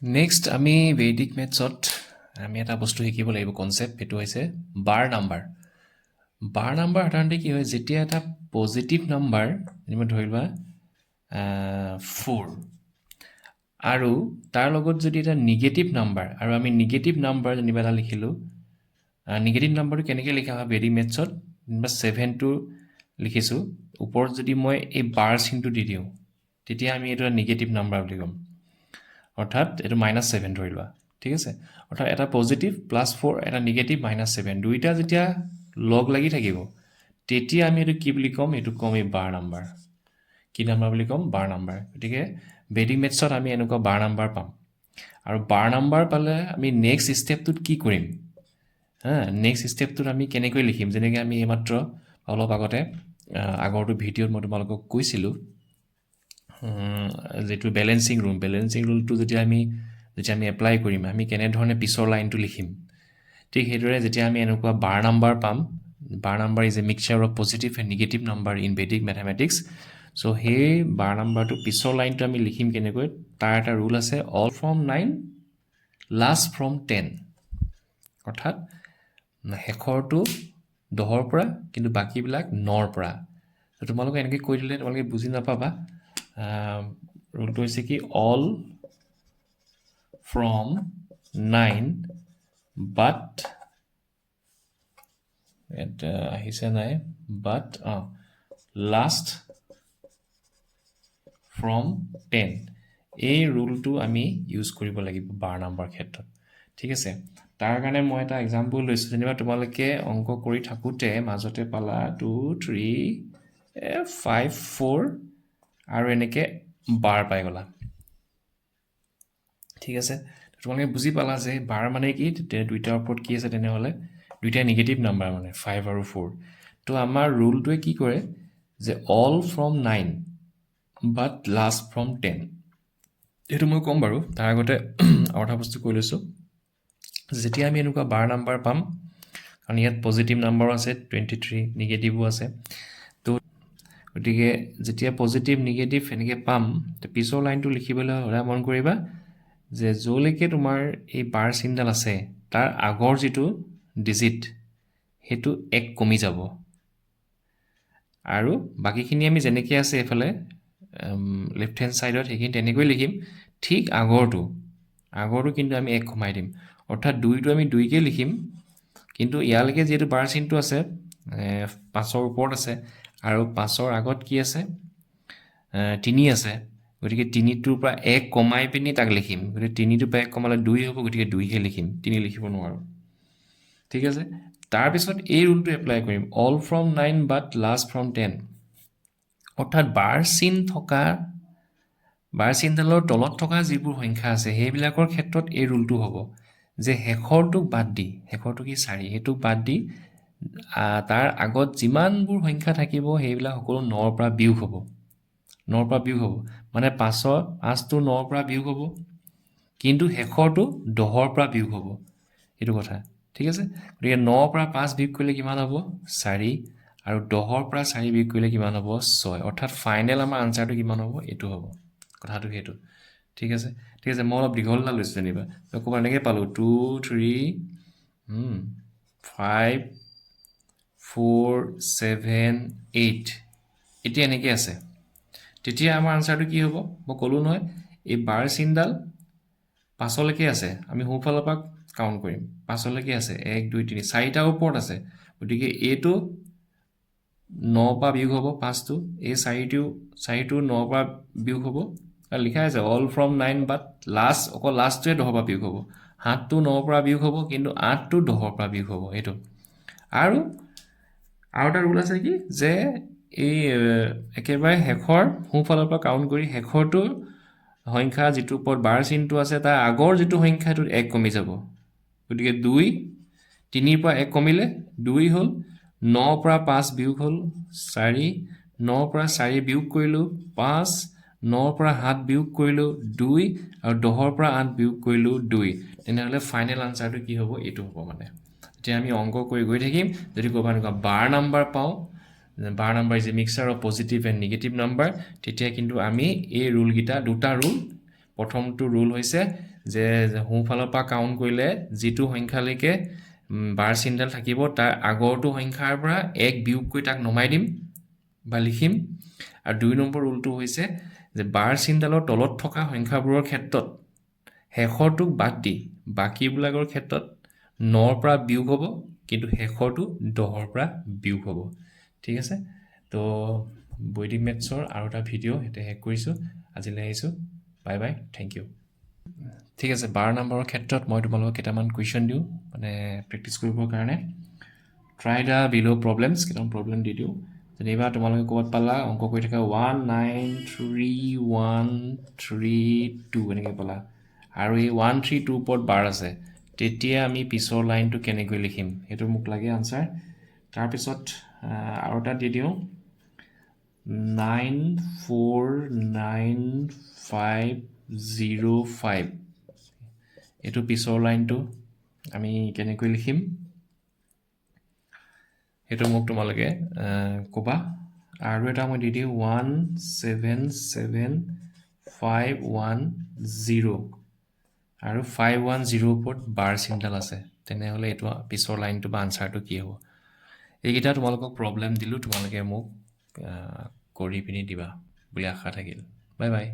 Next আমি বেদিক মেথছত আমি এটা বস্তু শিকিব লাগিব কনচেপ্ট, সেইটো হৈছে বাৰ নাম্বাৰ। বাৰ নাম্বাৰ সাধাৰণতে কি হয়, যেতিয়া এটা পজিটিভ নাম্বাৰ যেনিবা ধৰি লোৱা 4 আৰু তাৰ লগত যদি এটা নিগেটিভ নাম্বাৰ, আৰু আমি নিগেটিভ নাম্বাৰ যেনিবা এটা লিখিলোঁ, নিগেটিভ নাম্বাৰটো কেনেকৈ লিখা হয় বেদিক মেথছত, যেনিবা 7টো লিখিছোঁ, ওপৰত যদি মই এই বাৰ চিনটো দি দিওঁ তেতিয়া আমি এইটো এটা নিগেটিভ নাম্বাৰ বুলি ক'ম, অৰ্থাৎ এইটো -7 ধৰি লোৱা, ঠিক আছে। অৰ্থাৎ এটা পজিটিভ +4, এটা নিগেটিভ -7, দুইটা যেতিয়া লগ লাগি থাকিব তেতিয়া আমি এইটো কি বুলি ক'ম, এইটো ক'ম এই বাৰ নাম্বাৰ। কি নাম্বাৰ বুলি ক'ম? বাৰ নাম্বাৰ। গতিকে বেদিক মেথছত আমি এনেকুৱা বাৰ নাম্বাৰ পাম। আৰু বাৰ নাম্বাৰ পালে আমি নেক্সট ষ্টেপটোত কি কৰিম, নেক্সট ষ্টেপটোত আমি কেনেকৈ লিখিম, যেনেকৈ আমি এইমাত্ৰ অলপ আগতে আগৰটো ভিডিঅ'ত মই তোমালোকক কৈছিলোঁ, যিটো বেলেঞ্চিং ৰুলটো যেতিয়া আমি এপ্লাই কৰিম, আমি কেনেধৰণে পিছৰ লাইনটো লিখিম, ঠিক সেইদৰে যেতিয়া আমি এনেকুৱা বাৰ নাম্বাৰ পাম, bar number is a mixture of positive and negative number in Vedic mathematics. So' সেই বাৰ নাম্বাৰটো পিছৰ লাইনটো আমি লিখিম কেনেকৈ, তাৰ এটা ৰুল আছে, অল ফ্ৰম 9 লাষ্ট ফ্ৰম 10, অৰ্থাৎ শেষৰটো 10ৰ পৰা কিন্তু বাকীবিলাক 9ৰ পৰা। তোমালোকে এনেকৈ কৈ দিলে তোমালোকে বুজি নাপাবা। ৰুলটো হৈছে কি, অল ফ্ৰম 9 বাট, এটা আহিছে নাই, বাট লাষ্ট ফ্ৰম 10, এই ৰুলটো আমি ইউজ কৰিব লাগিব বাৰ নাম্বাৰ ক্ষেত্ৰত, ঠিক আছে। তাৰ কাৰণে মই এটা এক্সাম্পল লৈছোঁ, যেনিবা তোমালোকে অংক কৰি থাকোঁতে মাজতে পালা 2 3 5 4 আৰু এনেকৈ বাৰ পাই গ'লা, ঠিক আছে। তোমালোকে বুজি পালা যে বাৰ মানে কি, দুইটাৰ ওপৰত কি আছে, তেনেহ'লে দুইটাই নিগেটিভ নাম্বাৰ, মানে 5 আৰু 4। তো আমাৰ ৰুলটোৱে কি কৰে যে all from 9 but last from 10, সেইটো মই ক'ম বাৰু, তাৰ আগতে আৰু এটা বস্তু কৈ লৈছোঁ। যেতিয়া আমি এনেকুৱা বাৰ নাম্বাৰ পাম, কাৰণ ইয়াত পজিটিভ নাম্বাৰো আছে 23, নিগেটিভো আছে, তো গতিকে যেতিয়া পজিটিভ নিগেটিভ এনেকৈ পাম, পিছৰ লাইনটো লিখিবলৈ সদায় মন কৰিবা যে য'লৈকে তোমাৰ এই বাৰ চিনডাল আছে তাৰ আগৰ যিটো ডিজিট সেইটো 1 কমি যাব, আৰু বাকীখিনি আমি যেনেকৈ আছে এইফালে লেফ্ট হেণ্ড ছাইডত সেইখিনি তেনেকৈ লিখিম, ঠিক আগৰটো কিন্তু আমি 1 কমাই দিম, অৰ্থাৎ 2টো আমি 2কে লিখিম, কিন্তু ইয়ালৈকে যিহেতু বাৰ চিনটো আছে 5ৰ ওপৰত আছে, আৰু 5ৰ আগত কি আছে, 3 আছে, গতিকে 3টোৰ পৰা 1 কমাই পিনি তাক লিখিম, গতিকে 3টোৰ পৰা 1 কমালে 2 হ'ব, গতিকে 2হে লিখিম, 3 লিখিব নোৱাৰোঁ, ঠিক আছে। তাৰপিছত এই ৰুলটো এপ্লাই কৰিম, all from 9 but last from 10, অৰ্থাৎ বাৰ চিনডালৰ তলত থকা যিবোৰ সংখ্যা আছে সেইবিলাকৰ ক্ষেত্ৰত এই ৰুলটো হ'ব যে শেষৰটোক বাদ দি, শেষৰটো কি 4, সেইটোক বাদ দি তাৰ আগত যিমানবোৰ সংখ্যা থাকিব সেইবিলাক সকলো 9ৰ পৰা বিয়োগ হ'ব, 9ৰ পৰা বিয়োগ হ'ব, মানে 5টো 9ৰ পৰা বিয়োগ হ'ব, কিন্তু শেষৰটো 10ৰ পৰা বিয়োগ হ'ব, এইটো কথা, ঠিক আছে। গতিকে 9ৰ পৰা 5 বিয়োগ কৰিলে কিমান হ'ব, 4, আৰু 10ৰ পৰা 4 বিয়োগ কৰিলে কিমান হ'ব, 6, অৰ্থাৎ ফাইনেল আমাৰ আনচাৰটো কিমান হ'ব, এইটো হ'ব, কথাটো সেইটো, ঠিক আছে। ঠিক আছে, মই অলপ দীঘল এটা লৈছোঁ যেনিবা, ক'ৰবাত এনেকৈ পালোঁ 2 3 5 4 7 8, এতিয়া এনেকৈ আছে, তেতিয়া আমাৰ আনচাৰটো কি হ'ব, মই ক'লোঁ নহয় এই বাৰ চিনডাল 5লৈকে আছে, আমি সোঁফালৰ পৰা কাউণ্ট কৰিম, 5লৈকে আছে, 1 2 3 4টাৰ ওপৰত আছে, গতিকে এইটো 9 পৰা বিয়োগ হ'ব, 5টো, এই 4টো 9 পৰা বিয়োগ হ'ব, লিখা আছে অল ফ্ৰম 9 বাট লাষ্ট, অকল লাষ্টটোৱে 10ৰ পৰা বিয়োগ হ'ব, 7টো 9ৰ পৰা বিয়োগ হ'ব, কিন্তু 8টো 10ৰ পৰা বিয়োগ হ'ব, এইটো। আৰু এটা ৰুল আছে কি, যে এই একেবাৰে শেষৰ সোঁফালৰ পৰা কাউণ্ট কৰি শেষৰটো সংখ্যা যিটোৰ ওপৰত বাৰ চিনটো আছে তাৰ আগৰ যিটো সংখ্যাটোত 1 কমি যাব, গতিকে 2, 3ৰ পৰা 1 কমিলে 2 হ'ল, 9ৰ পৰা 5 বিয়োগ হ'ল 4, 9ৰ পৰা 4 বিয়োগ কৰিলোঁ 5, 9ৰ পৰা 7 বিয়োগ কৰিলোঁ 2, আৰু 10ৰ পৰা 8 বিয়োগ কৰিলোঁ 2, তেনেহ'লে ফাইনেল আনচাৰটো কি হ'ব, এইটো হ'ব। মানে এতিয়া আমি অংক কৰি গৈ থাকিম, যদি ক'ৰবাত এনেকুৱা বাৰ নাম্বাৰ পাওঁ, bar number is a mixture of positive and negative number, তেতিয়া কিন্তু আমি এই ৰুলকেইটা, দুটা ৰুল প্ৰথমটো ৰুল হৈছে যে সোঁফালৰ পৰা কাউণ্ট কৰিলে যিটো সংখ্যালৈকে বাৰ চিনডাল থাকিব তাৰ আগৰটো সংখ্যাৰ পৰা এক বিয়োগ কৰি তাক নমাই দিম বা লিখিম আৰু 2 নম্বৰ ৰুলটো হৈছে যে বাৰ চিনডালৰ তলত থকা সংখ্যাবোৰৰ ক্ষেত্ৰত শেষৰটোক বাদ দি বাকীবিলাকৰ ক্ষেত্ৰত 9ৰ পৰা বিয়োগ হ'ব কিন্তু শেষৰটো 10ৰ পৰা বিয়োগ হ'ব ঠিক আছে তো বৈদিক মেথছৰ আৰু এটা ভিডিঅ' এতিয়া শেষ কৰিছোঁ আজিলৈ আহিছোঁ বাই বাই থেংক ইউ ঠিক আছে 12 নম্বৰৰ ক্ষেত্ৰত মই তোমালোকক কেইটামান কুৱেশ্যন দিওঁ মানে প্ৰেক্টিছ কৰিবৰ কাৰণে ট্ৰাই দ্য বিল' প্ৰব্লেমছ কেইটামান প্ৰব্লেম দি দিওঁ যেনিবা তোমালোকে ক'ৰবাত পালা অংক কৰি থকা 193132 এনেকৈ পালা আৰু এই 132 ওপৰত বাৰ আছে তেতিয়া আমি পিছৰ লাইনটো কেনেকৈ লিখিম সেইটো মোক লাগে আনচাৰ তাৰপিছত আৰু এটা দি দিওঁ 94905 এইটো পিছৰ লাইনটো আমি কেনেকৈ লিখিম সেইটো মোক তোমালোকে ক'বা আৰু এটা মই দি দিওঁ 177510 আৰু 510 ওপৰত বাৰ চিনডাল আছে তেনেহ'লে এইটো পিছৰ লাইনটো বা আনচাৰটো কি হ'ব এইকেইটা তোমালোকক প্ৰব্লেম দিলোঁ তোমালোকে মোক কৰি পিনি দিবা বুলি আশা থাকিল বাই বাই